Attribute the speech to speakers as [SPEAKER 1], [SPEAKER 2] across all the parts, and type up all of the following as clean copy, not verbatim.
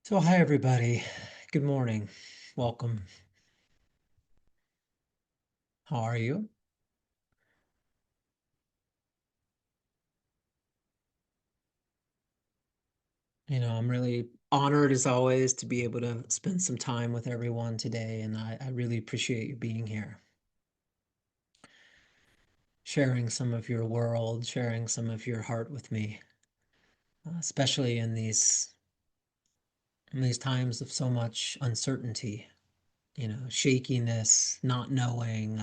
[SPEAKER 1] So, hi everybody. Good morning. Welcome. How are you? I'm really honored as always to be able to spend some time with everyone today, and I really appreciate you being here, sharing some of your world, sharing some of your heart with me, especially in these times of so much uncertainty, shakiness, not knowing,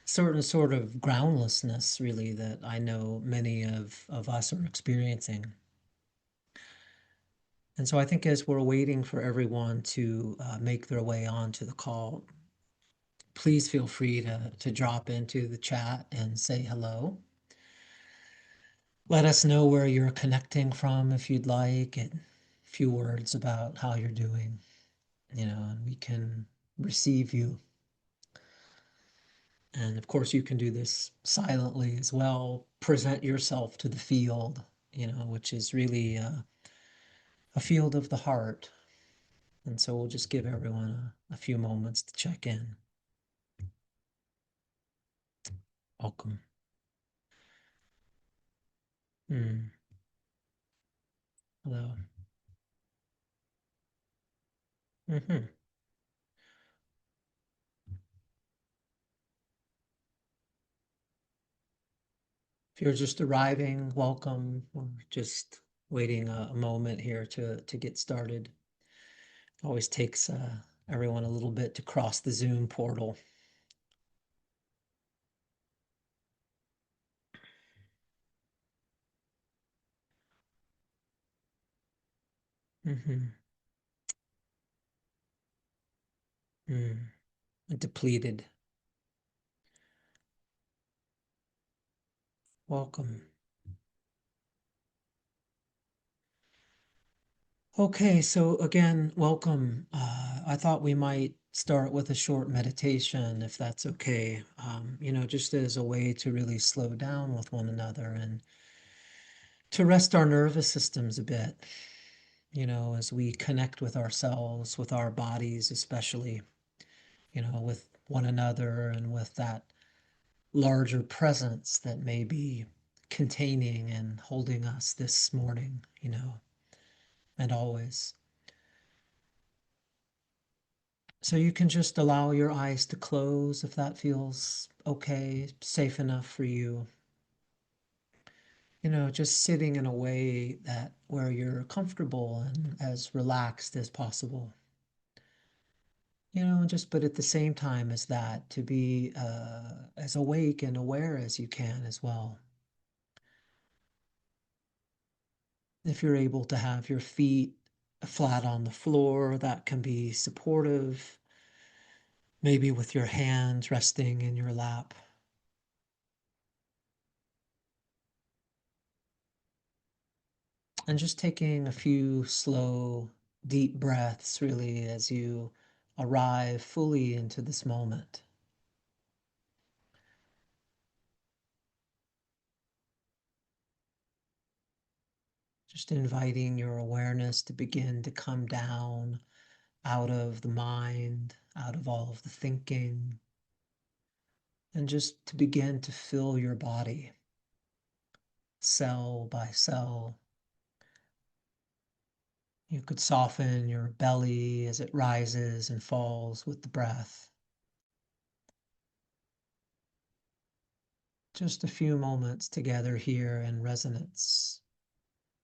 [SPEAKER 1] certain sort of groundlessness, really, that I know many of us are experiencing. And so I think as we're waiting for everyone to make their way onto the call, please feel free to drop into the chat and say hello. Let us know where you're connecting from if you'd like, and a few words about how you're doing, and we can receive you. And of course, you can do this silently as well. Present yourself to the field, which is really a field of the heart. And so we'll just give everyone a few moments to check in. Welcome. Mm, hello. Hmm. If you're just arriving, welcome. We're just waiting a moment here to get started. Always takes everyone a little bit to cross the Zoom portal. Hmm. Mm. Depleted. Welcome. Okay, so again, welcome. I thought we might start with a short meditation, if that's okay. Just as a way to really slow down with one another and to rest our nervous systems a bit, as we connect with ourselves, with our bodies, especially, with one another and with that larger presence that may be containing and holding us this morning, and always. So you can just allow your eyes to close if that feels okay, safe enough for you. Just sitting in a way that where you're comfortable and as relaxed as possible. Just but at the same time as that, to be as awake and aware as you can as well. If you're able to have your feet flat on the floor, that can be supportive, maybe with your hands resting in your lap. And just taking a few slow, deep breaths, really, as you arrive fully into this moment. Just inviting your awareness to begin to come down out of the mind, out of all of the thinking, and just to begin to fill your body cell by cell. You could soften your belly as it rises and falls with the breath. Just a few moments together here in resonance,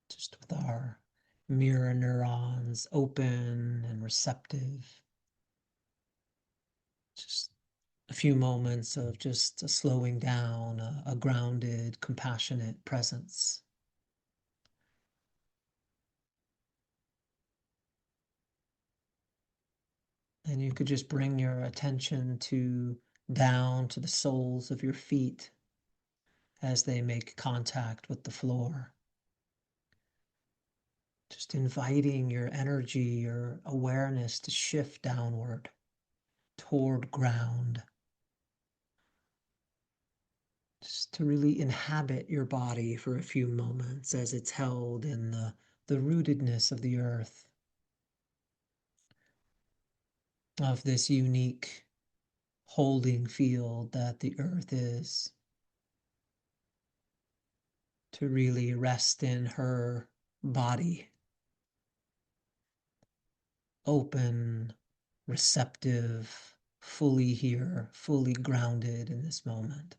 [SPEAKER 1] just with our mirror neurons open and receptive. Just a few moments of just a slowing down, a grounded, compassionate presence. And you could just bring your attention down to the soles of your feet as they make contact with the floor. Just inviting your energy, your awareness to shift downward toward ground. Just to really inhabit your body for a few moments as it's held in the rootedness of the earth. of this unique holding field that the earth is, to really rest in her body, open, receptive, fully here, fully grounded in this moment.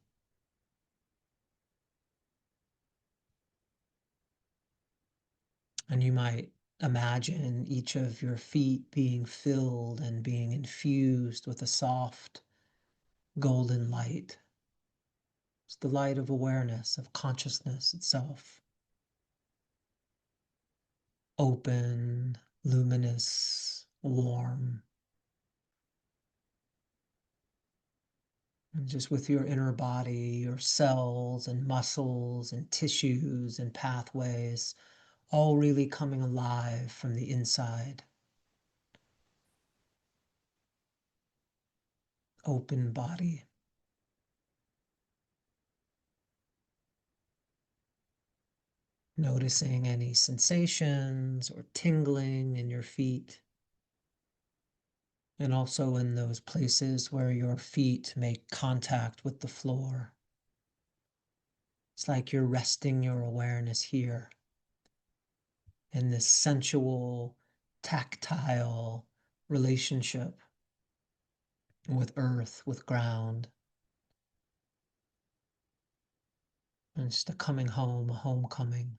[SPEAKER 1] And you might imagine each of your feet being filled and being infused with a soft golden light. It's the light of awareness, of consciousness itself. Open, luminous, warm. And just with your inner body, your cells and muscles and tissues and pathways, all really coming alive from the inside. Open body. Noticing any sensations or tingling in your feet. And also in those places where your feet make contact with the floor. It's like you're resting your awareness here in this sensual, tactile relationship with earth, with ground. And it's just a coming home, a homecoming.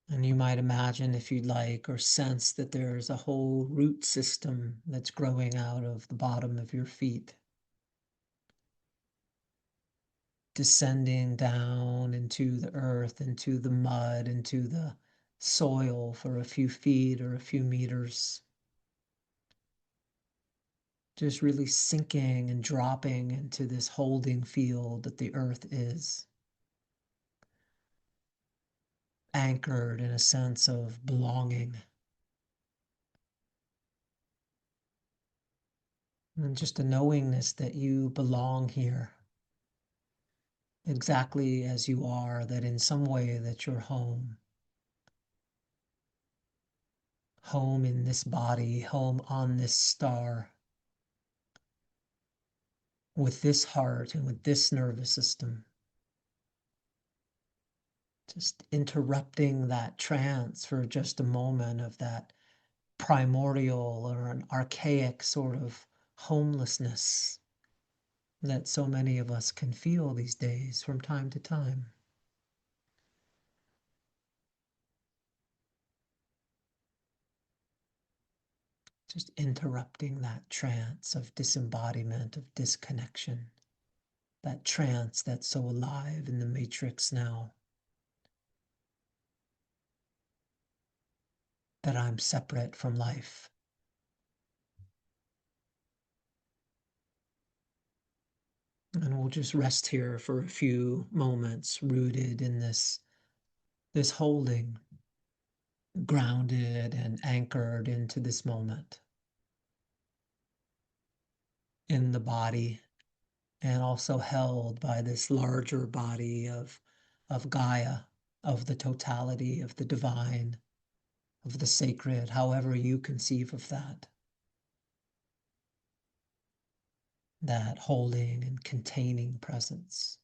[SPEAKER 1] And you might imagine, if you'd like, or sense that there's a whole root system that's growing out of the bottom of your feet, descending down into the earth, into the mud, into the soil for a few feet or a few meters. Just really sinking and dropping into this holding field that the earth is, anchored in a sense of belonging. And just a knowingness that you belong here exactly as you are, that in some way that you're home. Home in this body, home on this star, with this heart and with this nervous system. Just interrupting that trance for just a moment of that primordial or an archaic sort of homelessness that so many of us can feel these days from time to time. Just interrupting that trance of disembodiment, of disconnection, that trance that's so alive in the matrix now, that I'm separate from life. And we'll just rest here for a few moments, rooted in this holding, grounded and anchored into this moment, in the body, and also held by this larger body of Gaia, of the totality, of the divine, of the sacred, however you conceive of that. That holding and containing presence.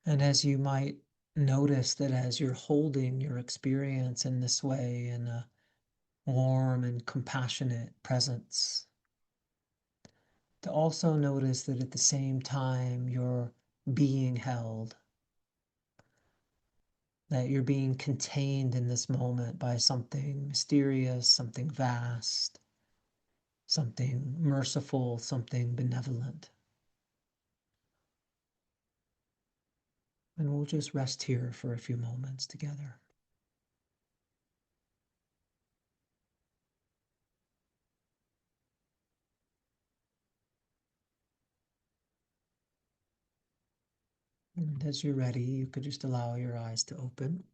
[SPEAKER 1] And as you might notice that as you're holding your experience in this way, in a warm and compassionate presence, to also notice that at the same time you're being held, that you're being contained in this moment by something mysterious, something vast, something merciful, something benevolent. And we'll just rest here for a few moments together. And as you're ready, you could just allow your eyes to open.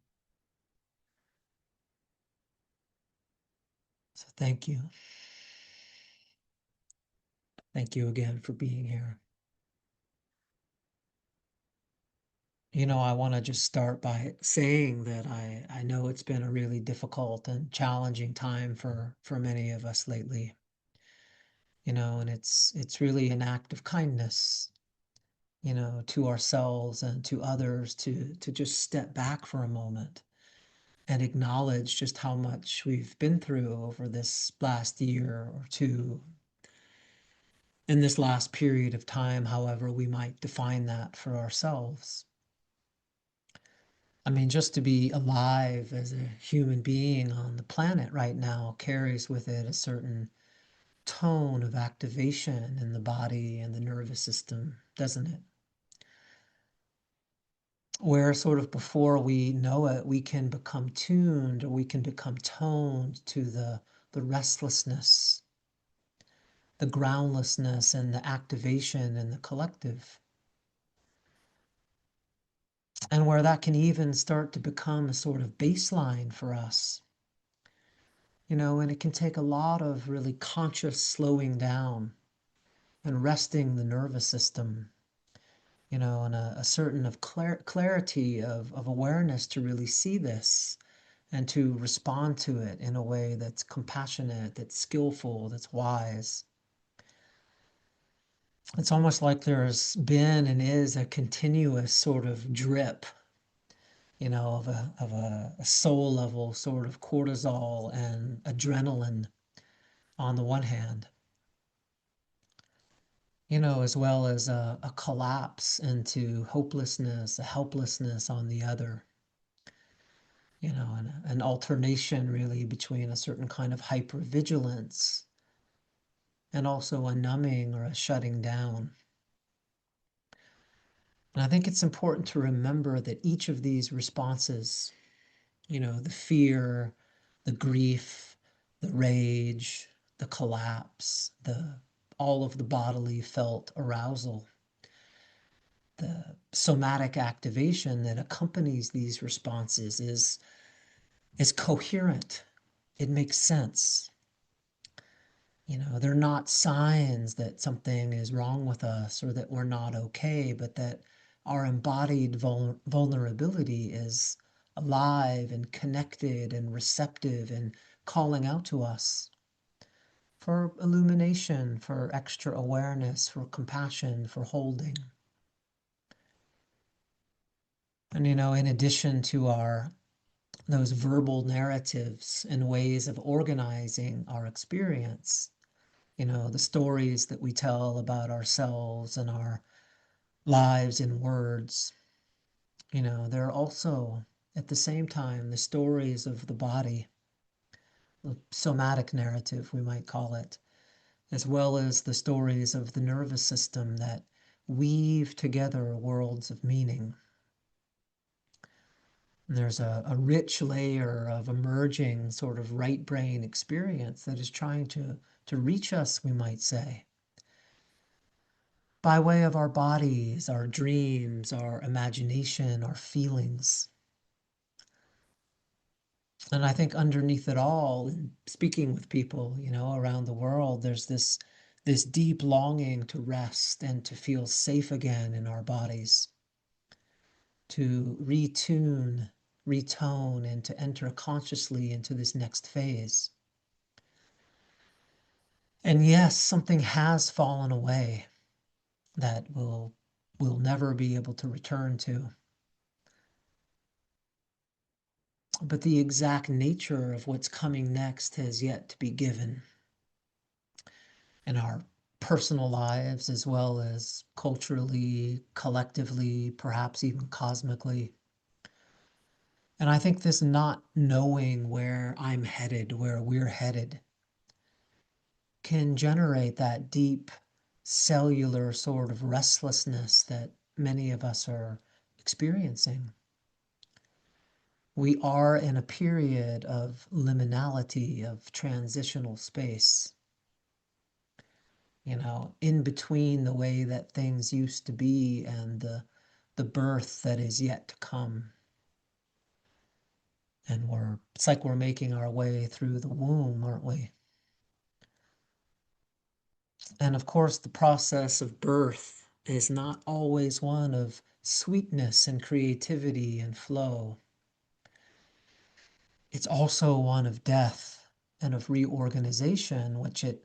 [SPEAKER 1] Thank you. Thank you again for being here. I want to just start by saying that I know it's been a really difficult and challenging time for many of us lately. And it's really an act of kindness, to ourselves and to others to just step back for a moment and acknowledge just how much we've been through over this last year or two, in this last period of time, however we might define that for ourselves. I mean, just to be alive as a human being on the planet right now carries with it a certain tone of activation in the body and the nervous system, doesn't it? Where sort of before we know it, we can become tuned or we can become toned to the restlessness, the groundlessness, and the activation in the collective. And where that can even start to become a sort of baseline for us. And it can take a lot of really conscious slowing down and resting the nervous system, and a certain of clarity of awareness to really see this and to respond to it in a way that's compassionate, that's skillful, that's wise. It's almost like there's been and is a continuous sort of drip, of a soul level sort of cortisol and adrenaline on the one hand, as well as a collapse into hopelessness, a helplessness on the other, an alternation really between a certain kind of hypervigilance and also a numbing or a shutting down. And I think it's important to remember that each of these responses, the fear, the grief, the rage, the collapse, all of the bodily felt arousal, the somatic activation that accompanies these responses is coherent. It makes sense. They're not signs that something is wrong with us or that we're not okay, but that our embodied vulnerability is alive and connected and receptive and calling out to us for illumination, for extra awareness, for compassion, for holding. And, in addition to those verbal narratives and ways of organizing our experience, the stories that we tell about ourselves and our lives in words, they're also at the same time the stories of the body, the somatic narrative, we might call it, as well as the stories of the nervous system that weave together worlds of meaning. And there's a rich layer of emerging sort of right brain experience that is trying to reach us, we might say, by way of our bodies, our dreams, our imagination, our feelings. And I think underneath it all, in speaking with people, around the world, there's this deep longing to rest and to feel safe again in our bodies, to retune, retone, and to enter consciously into this next phase. And yes, something has fallen away that we'll never be able to return to. But the exact nature of what's coming next has yet to be given in our personal lives, as well as culturally, collectively, perhaps even cosmically. And I think this not knowing where I'm headed, where we're headed, can generate that deep cellular sort of restlessness that many of us are experiencing. We are in a period of liminality, of transitional space, in between the way that things used to be and the birth that is yet to come. And it's like we're making our way through the womb, aren't we? And of course, the process of birth is not always one of sweetness and creativity and flow. It's also one of death and of reorganization, which it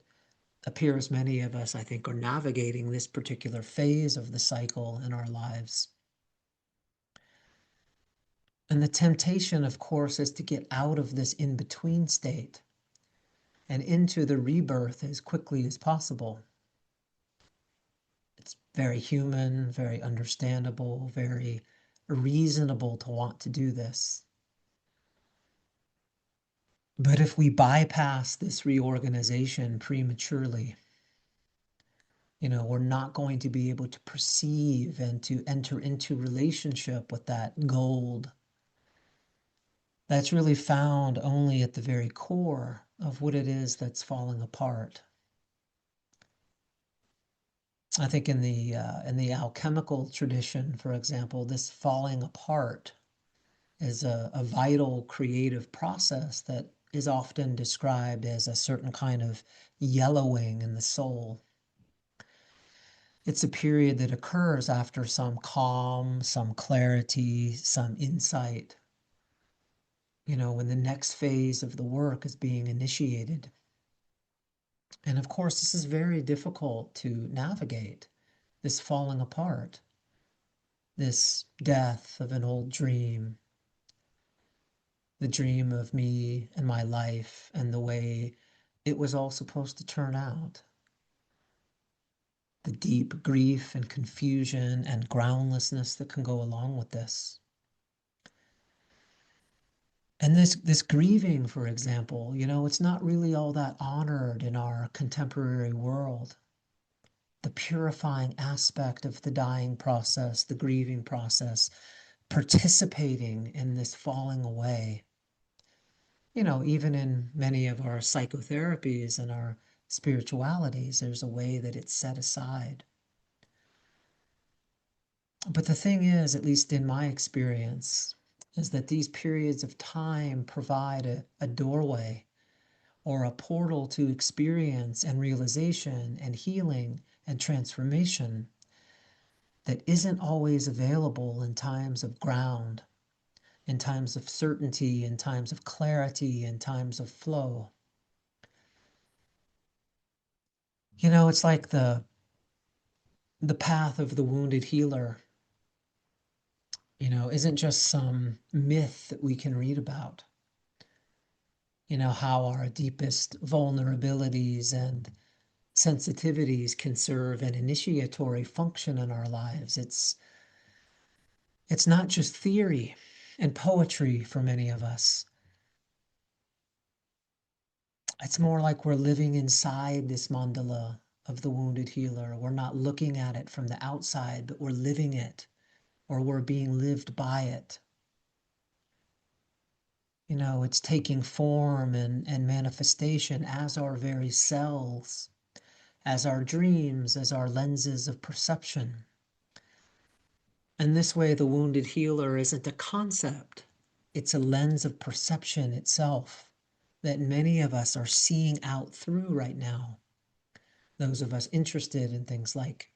[SPEAKER 1] appears many of us, I think, are navigating this particular phase of the cycle in our lives. And the temptation, of course, is to get out of this in-between state and into the rebirth as quickly as possible. It's very human, very understandable, very reasonable to want to do this. But if we bypass this reorganization prematurely, we're not going to be able to perceive and to enter into relationship with that gold that's really found only at the very core of what it is that's falling apart. I think in the alchemical tradition, for example, this falling apart is a vital creative process that is often described as a certain kind of yellowing in the soul. It's a period that occurs after some calm, some clarity, some insight, when the next phase of the work is being initiated. And of course, this is very difficult to navigate, this falling apart, this death of an old dream, the dream of me and my life and the way it was all supposed to turn out. The deep grief and confusion and groundlessness that can go along with this. And this grieving, for example, it's not really all that honored in our contemporary world. The purifying aspect of the dying process, the grieving process, participating in this falling away. Even in many of our psychotherapies and our spiritualities, there's a way that it's set aside. But the thing is, at least in my experience, is that these periods of time provide a doorway or a portal to experience and realization and healing and transformation that isn't always available in times of ground, in times of certainty, in times of clarity, in times of flow. It's like the path of the wounded healer, isn't just some myth that we can read about. How our deepest vulnerabilities and sensitivities can serve an initiatory function in our lives. It's not just theory and poetry for many of us. It's more like we're living inside this mandala of the wounded healer. We're not looking at it from the outside, but we're living it, or we're being lived by it. It's taking form and manifestation as our very selves, as our dreams, as our lenses of perception. And this way, the wounded healer isn't a concept. It's a lens of perception itself that many of us are seeing out through right now. Those of us interested in things like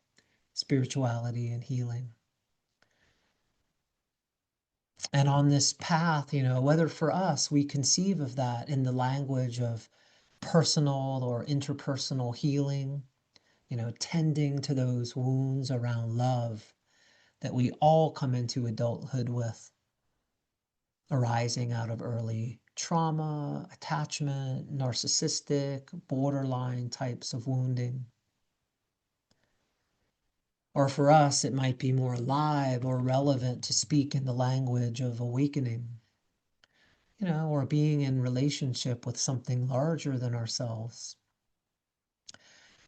[SPEAKER 1] spirituality and healing. And on this path, whether for us, we conceive of that in the language of personal or interpersonal healing, tending to those wounds around love that we all come into adulthood with, arising out of early trauma, attachment, narcissistic, borderline types of wounding. Or for us, it might be more alive or relevant to speak in the language of awakening, or being in relationship with something larger than ourselves,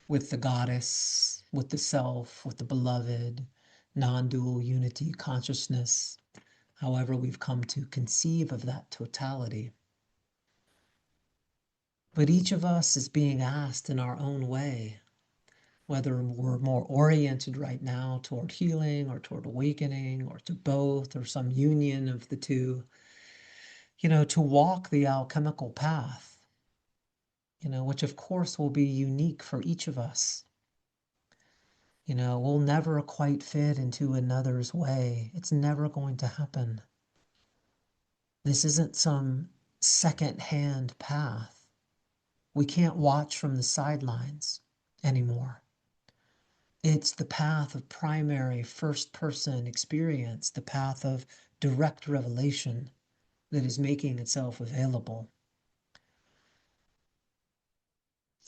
[SPEAKER 1] with the goddess, with the self, with the beloved, non-dual unity consciousness, however we've come to conceive of that totality. But each of us is being asked in our own way, whether we're more oriented right now toward healing or toward awakening or to both or some union of the two, to walk the alchemical path, which of course will be unique for each of us. We'll never quite fit into another's way. It's never going to happen. This isn't some second-hand path. We can't watch from the sidelines anymore. It's the path of primary first-person experience, the path of direct revelation that is making itself available.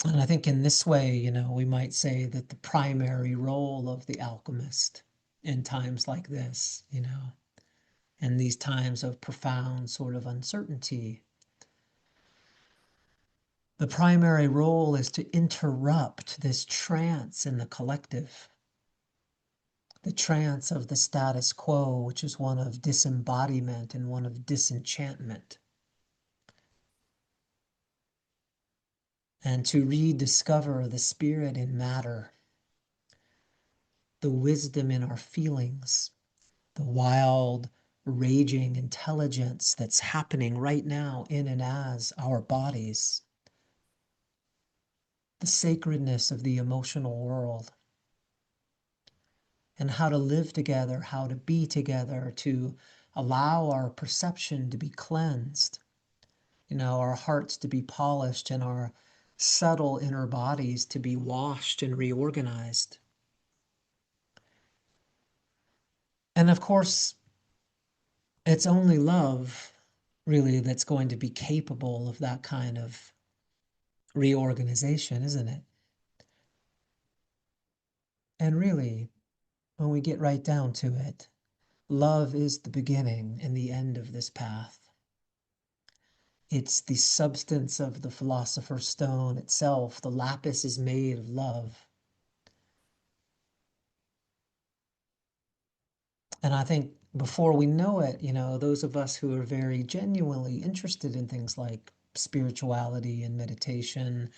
[SPEAKER 1] And I think in this way, we might say that the primary role of the alchemist in times like this, in these times of profound sort of uncertainty, the primary role is to interrupt this trance in the collective, the trance of the status quo, which is one of disembodiment and one of disenchantment, and to rediscover the spirit in matter, the wisdom in our feelings, the wild, raging intelligence that's happening right now in and as our bodies, the sacredness of the emotional world, and how to live together, how to be together, to allow our perception to be cleansed, our hearts to be polished, and our subtle inner bodies to be washed and reorganized. And of course, it's only love, really, that's going to be capable of that kind of reorganization, isn't it? And really, when we get right down to it, love is the beginning and the end of this path. It's the substance of the philosopher's stone itself. The lapis is made of love. And I think before we know it, those of us who are very genuinely interested in things like spirituality and meditation,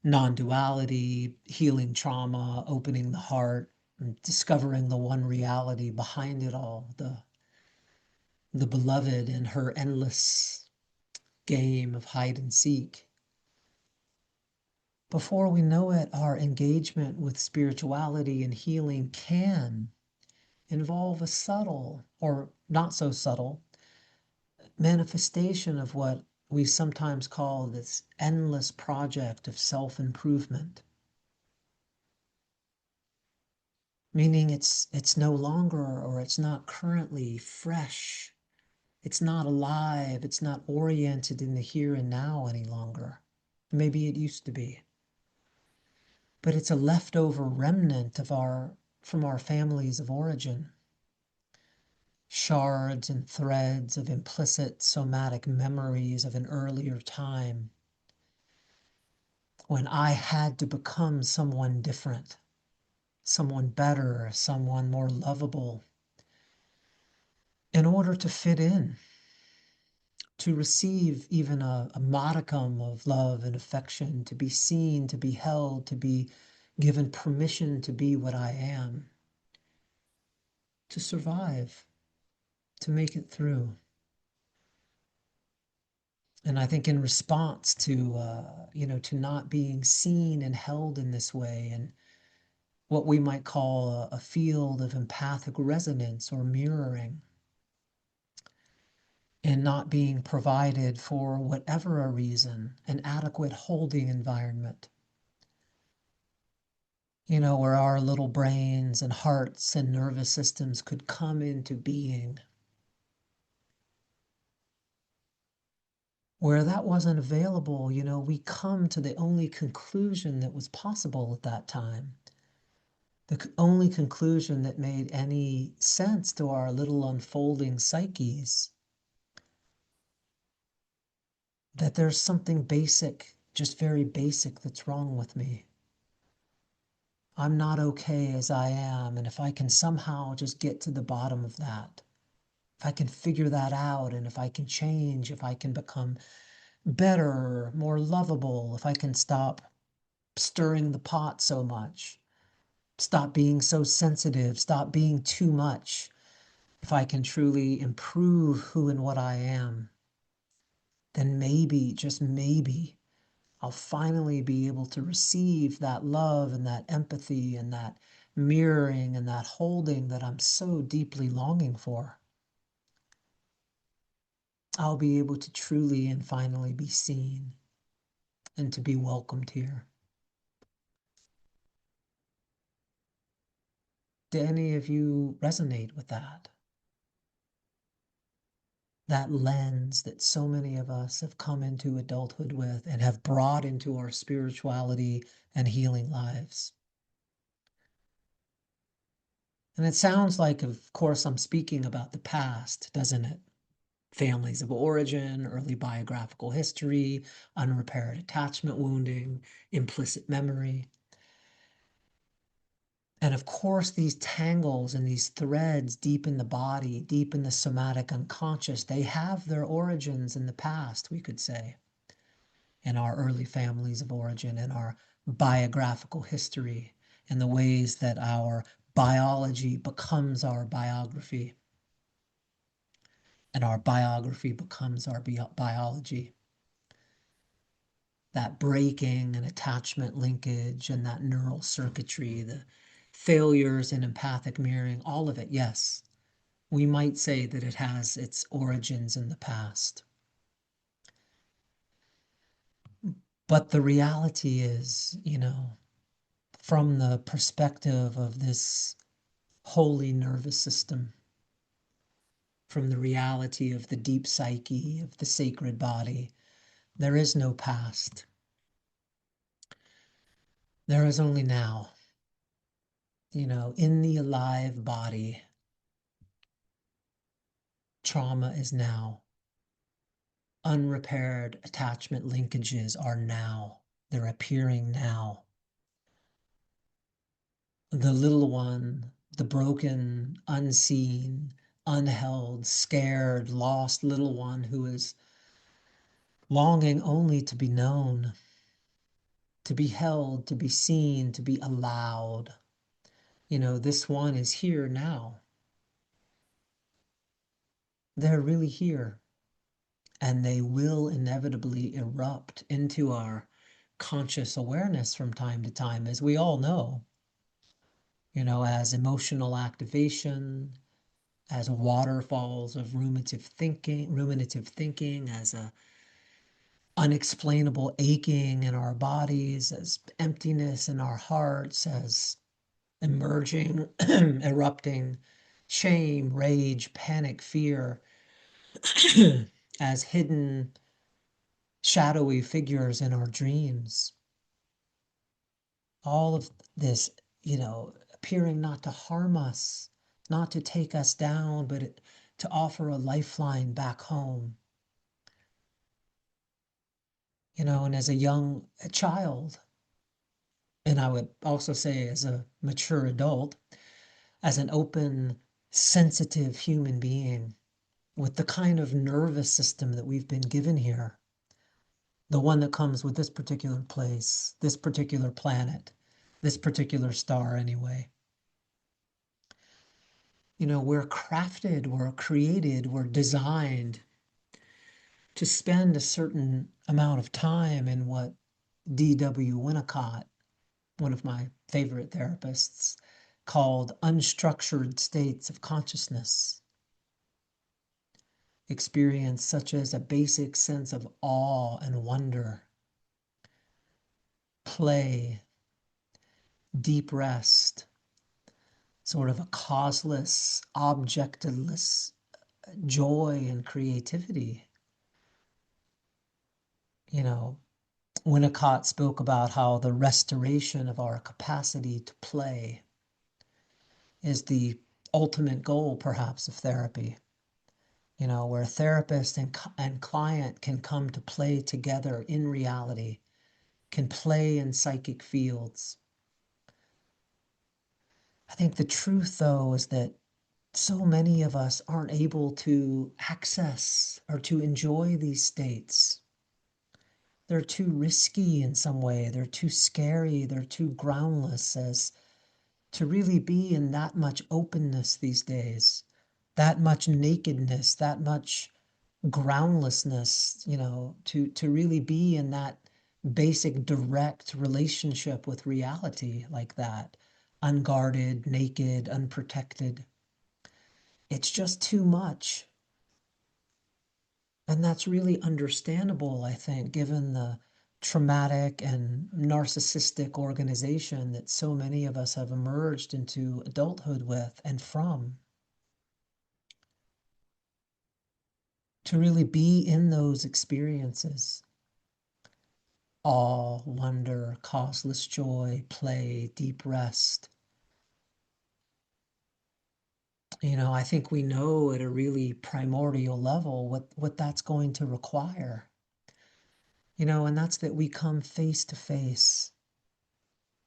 [SPEAKER 1] non-duality, healing trauma, opening the heart, and discovering the one reality behind it all, the beloved and her endless game of hide and seek. Before we know it, our engagement with spirituality and healing can involve a subtle, or not so subtle, manifestation of what we sometimes call this endless project of self-improvement. Meaning it's no longer, or it's not currently fresh. It's not alive. It's not oriented in the here and now any longer. Maybe it used to be. But it's a leftover remnant from our families of origin. Shards and threads of implicit somatic memories of an earlier time when I had to become someone different, someone better, someone more lovable, in order to fit in, to receive even a modicum of love and affection, to be seen, to be held, to be given permission to be what I am, to survive, to make it through. And I think in response to not being seen and held in this way, and what we might call a field of empathic resonance or mirroring, and not being provided for whatever a reason, an adequate holding environment, where our little brains and hearts and nervous systems could come into being. Where that wasn't available, we come to the only conclusion that was possible at that time. The only conclusion that made any sense to our little unfolding psyches, that there's something basic, just very basic, that's wrong with me. I'm not okay as I am, and if I can somehow just get to the bottom of that, if I can figure that out, and if I can change, if I can become better, more lovable, if I can stop stirring the pot so much, stop being so sensitive, stop being too much, if I can truly improve who and what I am, then maybe, just maybe, I'll finally be able to receive that love and that empathy and that mirroring and that holding that I'm so deeply longing for, I'll be able to truly and finally be seen and to be welcomed here. Do any of you resonate with that? That lens that so many of us have come into adulthood with and have brought into our spirituality and healing lives. And it sounds like, of course, I'm speaking about the past, doesn't it? Families of origin, early biographical history, unrepaired attachment wounding, implicit memory. And of course, these tangles and these threads deep in the body, deep in the somatic unconscious, they have their origins in the past, we could say, in our early families of origin, in our biographical history, in the ways that our biology becomes our biography, and our biography becomes our biology. That breaking and attachment linkage and that neural circuitry, the failures in empathic mirroring, all of it, yes, we might say that it has its origins in the past. But the reality is, from the perspective of this holy nervous system, from the reality of the deep psyche, of the sacred body, there is no past. There is only now. In the alive body, trauma is now. Unrepaired attachment linkages are now. They're appearing now. The little one, the broken, unseen, unheld, scared, lost little one who is longing only to be known, to be held, to be seen, to be allowed. This one is here now. They're really here. And they will inevitably erupt into our conscious awareness from time to time, as we all know, as emotional activation, as waterfalls of ruminative thinking, as a unexplainable aching in our bodies, as emptiness in our hearts, as emerging, erupting shame, rage, panic, fear, as hidden, shadowy figures in our dreams. All of this, appearing not to harm us, not to take us down, but to offer a lifeline back home. And as a child, and I would also say as a mature adult, as an open, sensitive human being with the kind of nervous system that we've been given here, the one that comes with this particular place, this particular planet, this particular star anyway. We're crafted, we're created, we're designed to spend a certain amount of time in what D.W. Winnicott, one of my favorite therapists, called unstructured states of consciousness. Experience such as a basic sense of awe and wonder, play, deep rest, sort of a causeless, objectless joy and creativity. Winnicott spoke about how the restoration of our capacity to play is the ultimate goal, perhaps, of therapy. Where therapist and client can come to play together in reality, can play in psychic fields. I think the truth, though, is that so many of us aren't able to access or to enjoy these states. They're too risky in some way. They're too scary. They're too groundless as to really be in that much openness these days, that much nakedness, that much groundlessness, to really be in that basic direct relationship with reality like that. unguarded, naked, unprotected. It's just too much. And that's really understandable, I think, given the traumatic and narcissistic organization that so many of us have emerged into adulthood with and from. To really be in those experiences, awe, wonder, causeless joy, play, deep rest. I think we know at a really primordial level what that's going to require. And that's that we come face to face,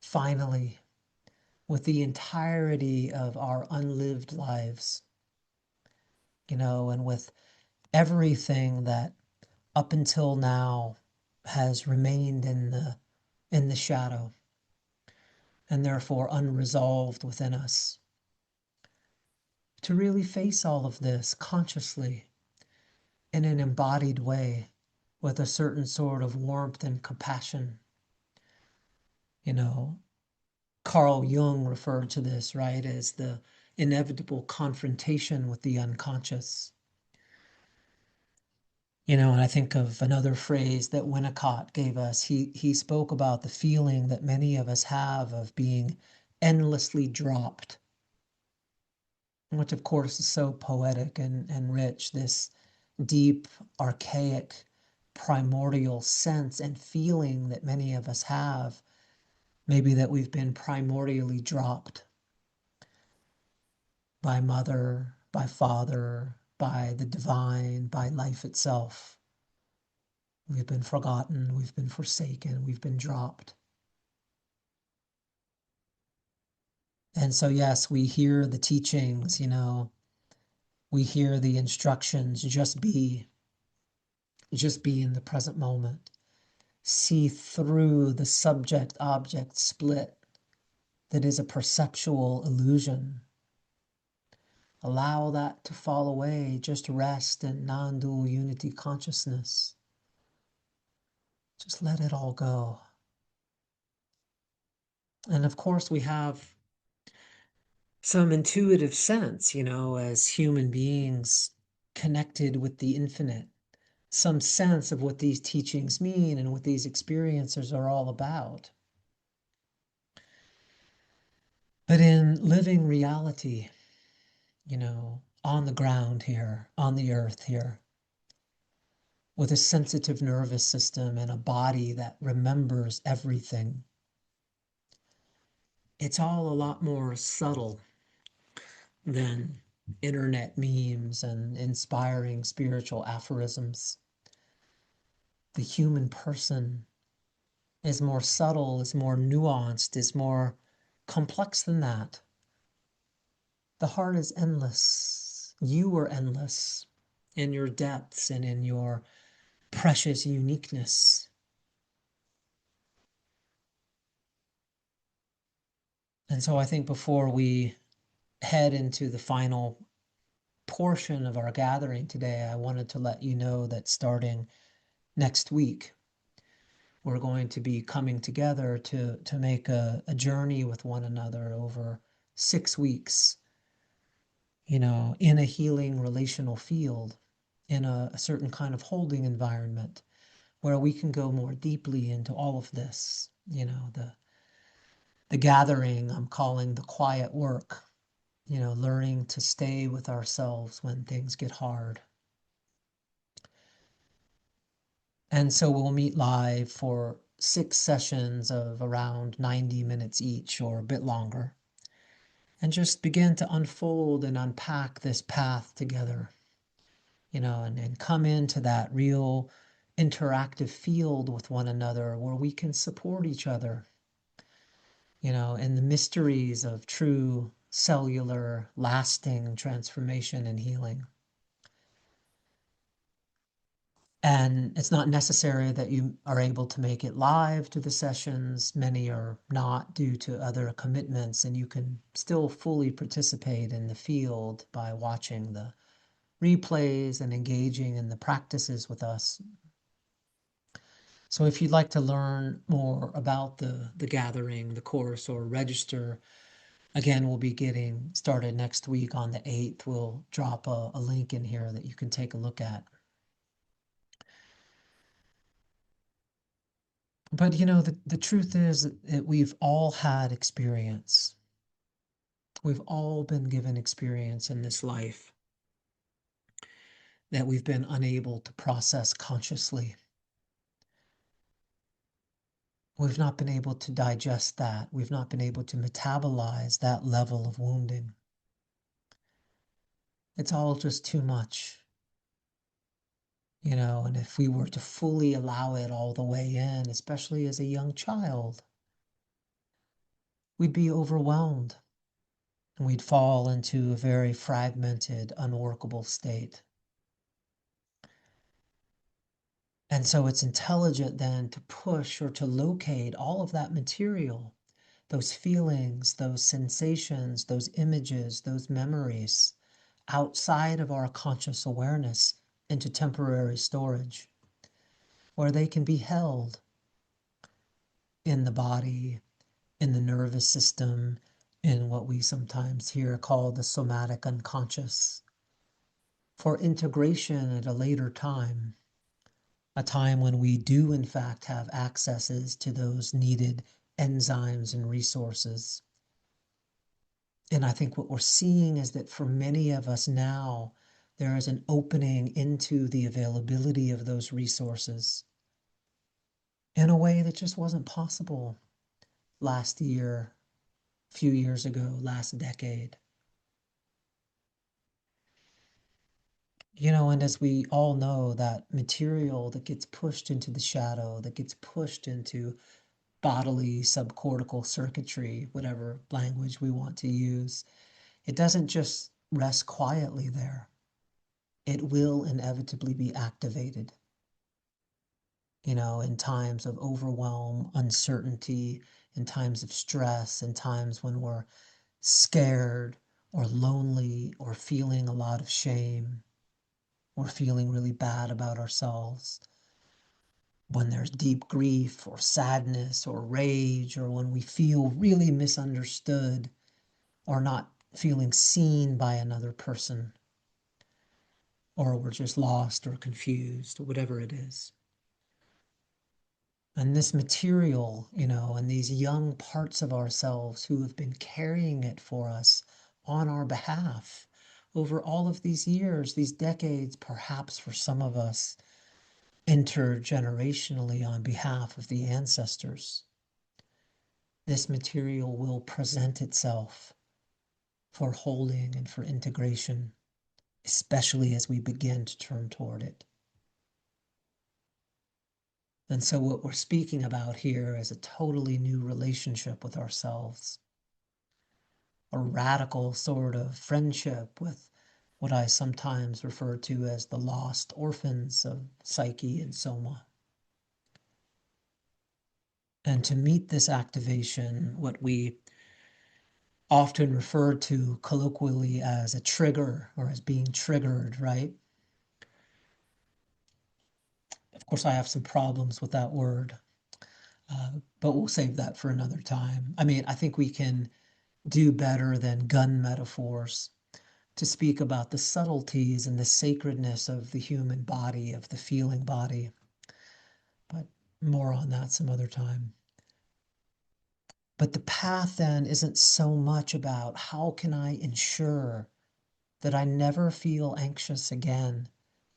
[SPEAKER 1] finally, with the entirety of our unlived lives, and with everything that up until now has remained in the shadow and therefore unresolved within us. To really face all of this consciously in an embodied way with a certain sort of warmth and compassion. You know, Carl Jung referred to this, right, as the inevitable confrontation with the unconscious. And I think of another phrase that Winnicott gave us. He spoke about the feeling that many of us have of being endlessly dropped, which of course is so poetic and rich, this deep, archaic, primordial sense and feeling that many of us have, maybe that we've been primordially dropped by mother, by father, by the divine, by life itself. We've been forgotten, we've been forsaken, we've been dropped. And so, yes, we hear the teachings, we hear the instructions, just be in the present moment. See through the subject-object split that is a perceptual illusion. Allow that to fall away. Just rest in non-dual unity consciousness. Just let it all go. And of course, we have some intuitive sense, as human beings connected with the infinite, some sense of what these teachings mean and what these experiences are all about. But in living reality, on the ground here, on the earth here, with a sensitive nervous system and a body that remembers everything, it's all a lot more subtle than internet memes and inspiring spiritual aphorisms. The human person is more subtle, is more nuanced, is more complex than that. The heart is endless. You are endless in your depths and in your precious uniqueness. And so I think before we head into the final portion of our gathering today, I wanted to let you know that starting next week, we're going to be coming together to make a journey with one another over 6 weeks, in a healing relational field, in a certain kind of holding environment where we can go more deeply into all of this, the gathering I'm calling the quiet work, learning to stay with ourselves when things get hard. And so we'll meet live for 6 sessions of around 90 minutes each or a bit longer, and just begin to unfold and unpack this path together, and come into that real interactive field with one another where we can support each other, in the mysteries of true cellular lasting transformation and healing. And it's not necessary that you are able to make it live to the sessions. Many are not due to other commitments, and you can still fully participate in the field by watching the replays and engaging in the practices with us. So if you'd like to learn more about the gathering, the course, or register Again, we'll be getting started next week on the 8th. We'll drop a link in here that you can take a look at. But the truth is that we've all had experience. We've all been given experience in this life that we've been unable to process consciously. We've not been able to digest that. We've not been able to metabolize that level of wounding. It's all just too much. And if we were to fully allow it all the way in, especially as a young child, we'd be overwhelmed and we'd fall into a very fragmented, unworkable state. And so it's intelligent then to push or to locate all of that material, those feelings, those sensations, those images, those memories outside of our conscious awareness into temporary storage, where they can be held in the body, in the nervous system, in what we sometimes hear called the somatic unconscious, for integration at a later time, a time when we do in fact have accesses to those needed enzymes and resources. And I think what we're seeing is that for many of us now, there is an opening into the availability of those resources in a way that just wasn't possible last year, a few years ago, last decade. And as we all know, that material that gets pushed into the shadow, that gets pushed into bodily subcortical circuitry, whatever language we want to use, it doesn't just rest quietly there. It will inevitably be activated, in times of overwhelm, uncertainty, in times of stress, in times when we're scared or lonely or feeling a lot of shame or feeling really bad about ourselves. When there's deep grief or sadness or rage, or when we feel really misunderstood or not feeling seen by another person, or we're just lost or confused, or whatever it is. And this material, and these young parts of ourselves who have been carrying it for us on our behalf over all of these years, these decades, perhaps for some of us, intergenerationally on behalf of the ancestors. This material will present itself for holding and for integration, especially as we begin to turn toward it. And so what we're speaking about here is a totally new relationship with ourselves, a radical sort of friendship with what I sometimes refer to as the lost orphans of psyche and soma. And to meet this activation, what we often refer to colloquially as a trigger or as being triggered, right? Of course, I have some problems with that word, but we'll save that for another time. I mean, I think we can do better than gun metaphors to speak about the subtleties and the sacredness of the human body, of the feeling body. But more on that some other time. But the path then isn't so much about how can I ensure that I never feel anxious again,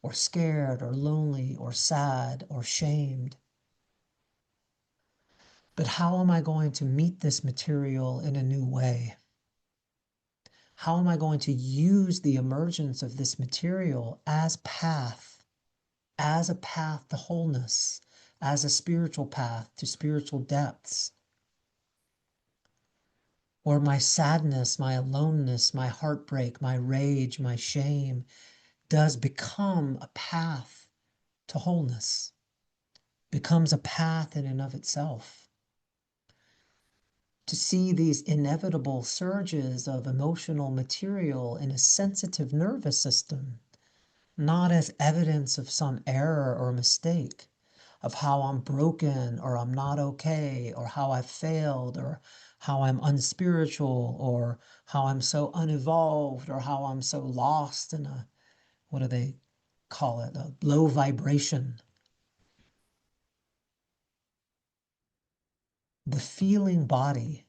[SPEAKER 1] or scared, or lonely, or sad, or shamed. But how am I going to meet this material in a new way? How am I going to use the emergence of this material as a path to wholeness, as a spiritual path to spiritual depths? Or my sadness, my aloneness, my heartbreak, my rage, my shame does become a path to wholeness, becomes a path in and of itself. To see these inevitable surges of emotional material in a sensitive nervous system, not as evidence of some error or mistake, of how I'm broken or I'm not okay or how I failed or how I'm unspiritual, or how I'm so unevolved, or how I'm so lost in a, what do they call it? A low vibration. The feeling body,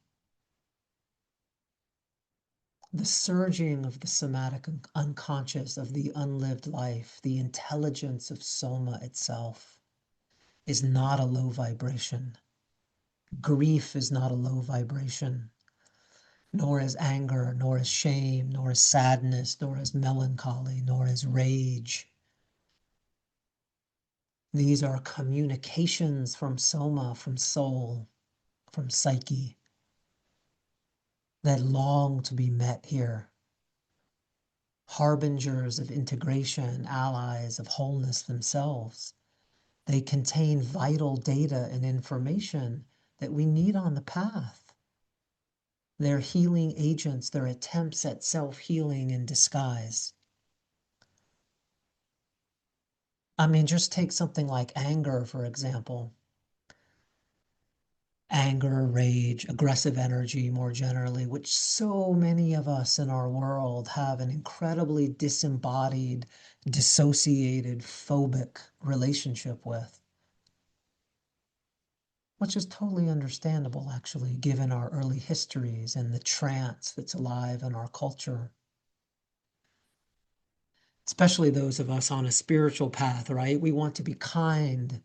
[SPEAKER 1] the surging of the somatic unconscious, of the unlived life, the intelligence of soma itself is not a low vibration. Grief is not a low vibration, nor is anger, nor is shame, nor is sadness, nor is melancholy, nor is rage. These are communications from soma, from soul, from psyche, that long to be met here. Harbingers of integration, allies of wholeness themselves. They contain vital data and information that we need on the path. They're healing agents, they're attempts at self-healing in disguise. I mean, just take something like anger, for example. Anger, rage, aggressive energy more generally, which so many of us in our world have an incredibly disembodied, dissociated, phobic relationship with, which is totally understandable, actually, given our early histories and the trance that's alive in our culture. Especially those of us on a spiritual path, right? We want to be kind,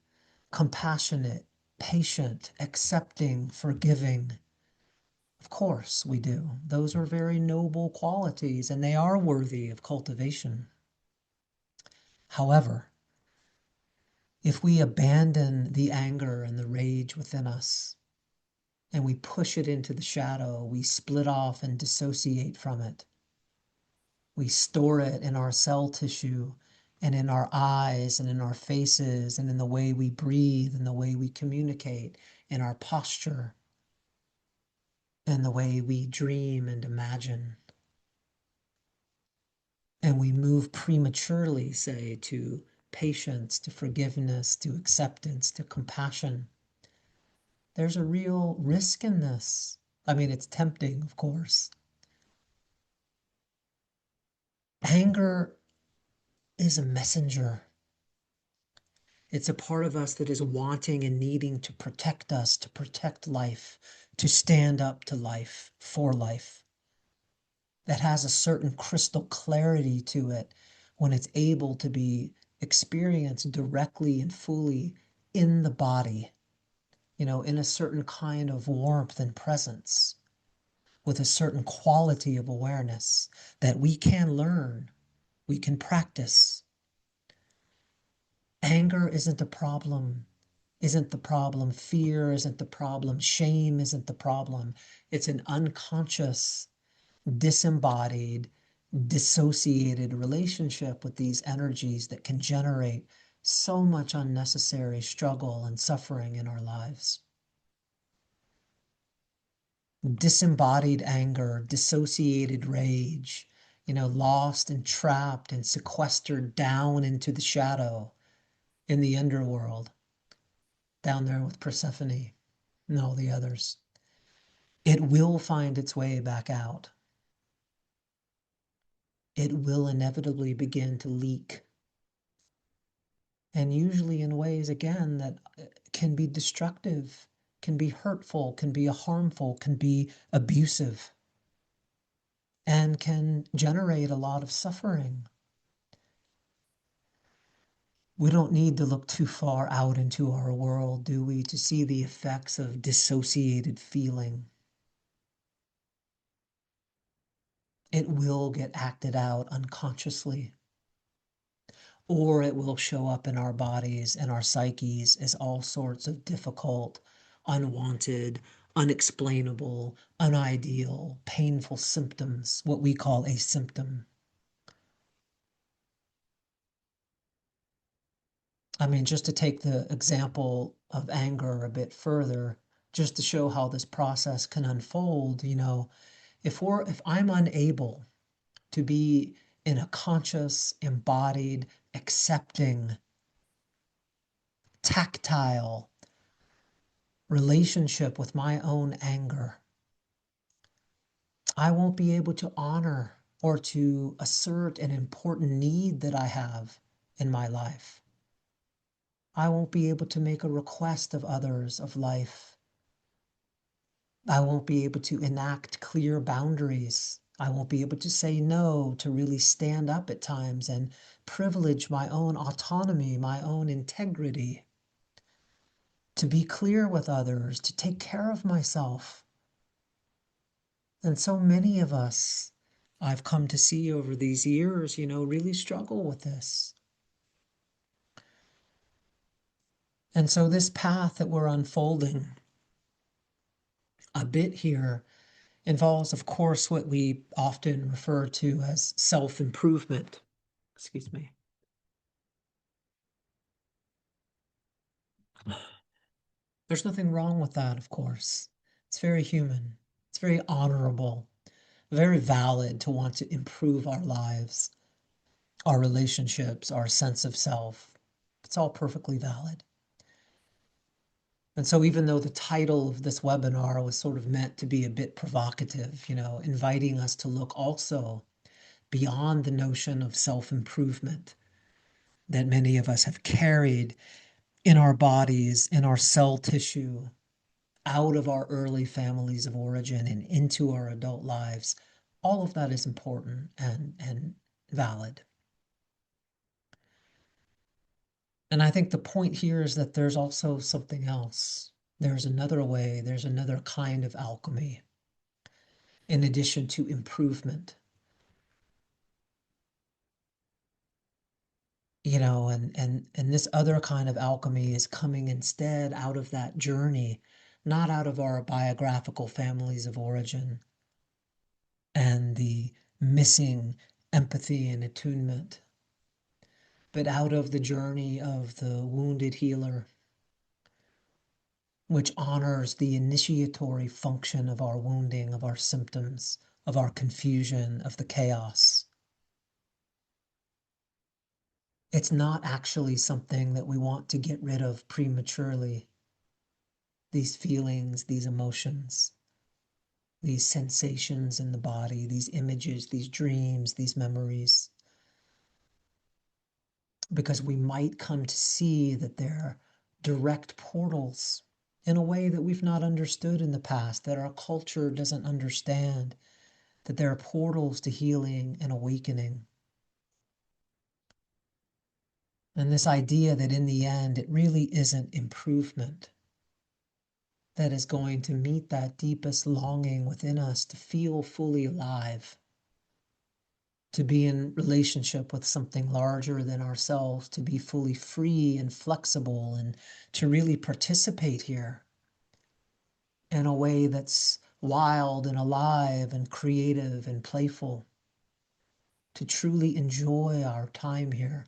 [SPEAKER 1] compassionate, patient, accepting, forgiving. Of course we do. Those are very noble qualities and they are worthy of cultivation. However, if we abandon the anger and the rage within us and we push it into the shadow, we split off and dissociate from it. We store it in our cell tissue and in our eyes and in our faces and in the way we breathe and the way we communicate, in our posture and the way we dream and imagine. And we move prematurely, say, to patience, to forgiveness, to acceptance, to compassion. There's a real risk in this. I mean, it's tempting, of course. Anger is a messenger. It's a part of us that is wanting and needing to protect us, to protect life, to stand up to life, for life. That has a certain crystal clarity to it when it's able to be experienced directly and fully in the body, in a certain kind of warmth and presence, with a certain quality of awareness that we can learn, we can practice. Anger isn't a problem, isn't the problem. Fear isn't the problem. Shame isn't the problem. It's an unconscious, disembodied, dissociated relationship with these energies that can generate so much unnecessary struggle and suffering in our lives. Disembodied anger, dissociated rage, lost and trapped and sequestered down into the shadow in the underworld, down there with Persephone and all the others. It will find its way back out. It will inevitably begin to leak. And usually in ways, again, that can be destructive, can be hurtful, can be harmful, can be abusive, and can generate a lot of suffering. We don't need to look too far out into our world, do we, to see the effects of dissociated feeling. It will get acted out unconsciously, or it will show up in our bodies and our psyches as all sorts of difficult, unwanted, unexplainable, unideal, painful symptoms, what we call a symptom. I mean, just to take the example of anger a bit further, just to show how this process can unfold, if I'm unable to be in a conscious, embodied, accepting, tactile relationship with my own anger, I won't be able to honor or to assert an important need that I have in my life. I won't be able to make a request of others of life. I won't be able to enact clear boundaries. I won't be able to say no, to really stand up at times and privilege my own autonomy, my own integrity, to be clear with others, to take care of myself. And so many of us, I've come to see over these years, really struggle with this. And so this path that we're unfolding a bit here involves, of course, what we often refer to as self-improvement. Excuse me. There's nothing wrong with that, of course. It's very human. It's very honorable, very valid to want to improve our lives, our relationships, our sense of self. It's all perfectly valid. And so even though the title of this webinar was sort of meant to be a bit provocative, inviting us to look also beyond the notion of self-improvement that many of us have carried in our bodies, in our cell tissue, out of our early families of origin and into our adult lives, all of that is important and valid. And I think the point here is that there's also something else. There's another way, there's another kind of alchemy in addition to improvement. And this other kind of alchemy is coming instead out of that journey, not out of our biographical families of origin and the missing empathy and attunement, but out of the journey of the wounded healer, which honors the initiatory function of our wounding, of our symptoms, of our confusion, of the chaos. It's not actually something that we want to get rid of prematurely. These feelings, these emotions, these sensations in the body, these images, these dreams, these memories. Because we might come to see that they're direct portals in a way that we've not understood in the past, that our culture doesn't understand, that there are portals to healing and awakening. And this idea that in the end, it really isn't improvement that is going to meet that deepest longing within us to feel fully alive, to be in relationship with something larger than ourselves, to be fully free and flexible, and to really participate here in a way that's wild and alive and creative and playful, to truly enjoy our time here,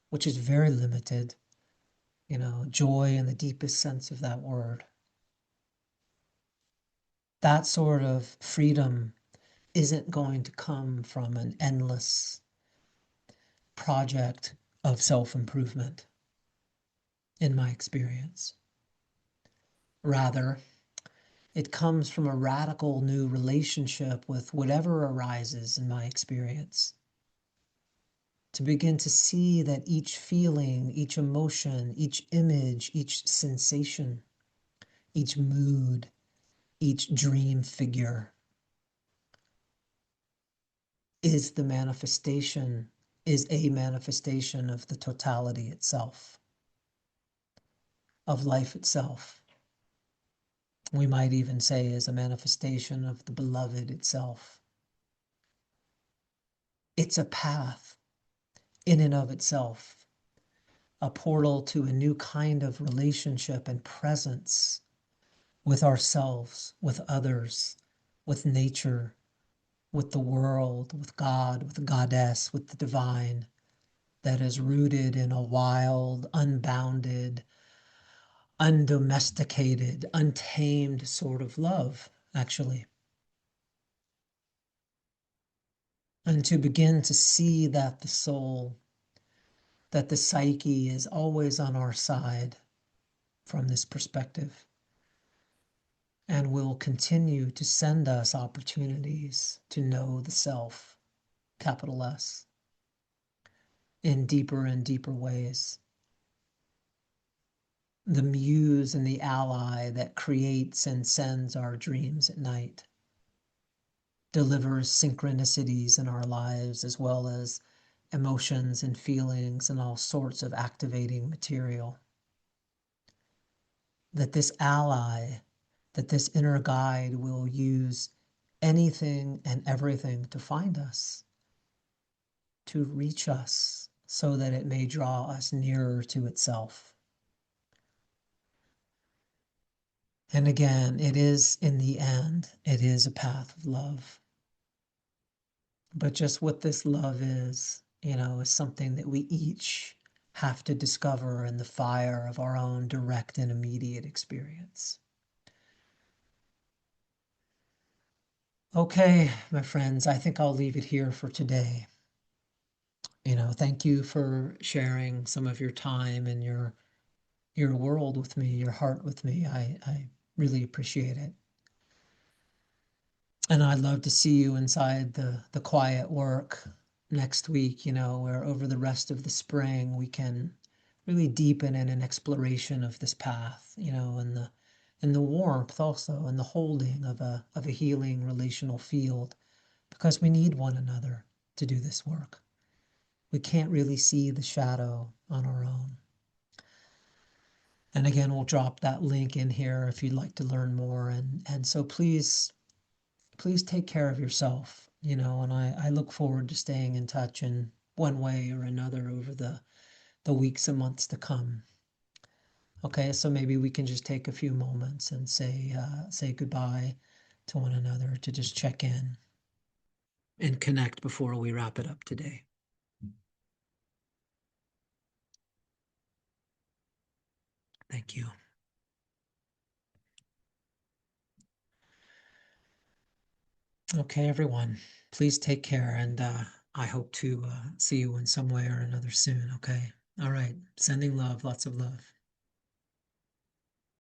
[SPEAKER 1] which is very limited, joy in the deepest sense of that word. That sort of freedom isn't going to come from an endless project of self-improvement, in my experience. Rather, it comes from a radical new relationship with whatever arises in my experience. To begin to see that each feeling, each emotion, each image, each sensation, each mood, each dream figure is a manifestation of the totality itself, of life itself. We might even say is a manifestation of the beloved itself. It's a path in and of itself, a portal to a new kind of relationship and presence with ourselves, with others, with nature, with the world, with God, with the goddess, with the divine, that is rooted in a wild, unbounded, undomesticated, untamed sort of love, actually. And to begin to see that the soul, that the psyche is always on our side from this perspective. and will continue to send us opportunities to know the self, capital S, in deeper and deeper ways. The muse and the ally that creates and sends our dreams at night, delivers synchronicities in our lives as well as emotions and feelings and all sorts of activating material. That this ally, that this inner guide will use anything and everything to find us, to reach us, so that it may draw us nearer to itself. And again, it is, in the end, it is a path of love. But just what this love is something that we each have to discover in the fire of our own direct and immediate experience. Okay, my friends, I think I'll leave it here for today. Thank you for sharing some of your time and your world with me, your heart with me. I really appreciate it. And I'd love to see you inside the quiet work next week, where over the rest of the spring we can really deepen in an exploration of this path, and the warmth also and the holding of a healing relational field, because we need one another to do this work. We can't really see the shadow on our own. And again, we'll drop that link in here if you'd like to learn more. And so please take care of yourself, and I look forward to staying in touch in one way or another over the weeks and months to come. Okay, so maybe we can just take a few moments and say goodbye to one another, to just check in and connect before we wrap it up today. Thank you. Okay, everyone, please take care, and I hope to see you in some way or another soon. Okay. All right. Sending love, lots of love.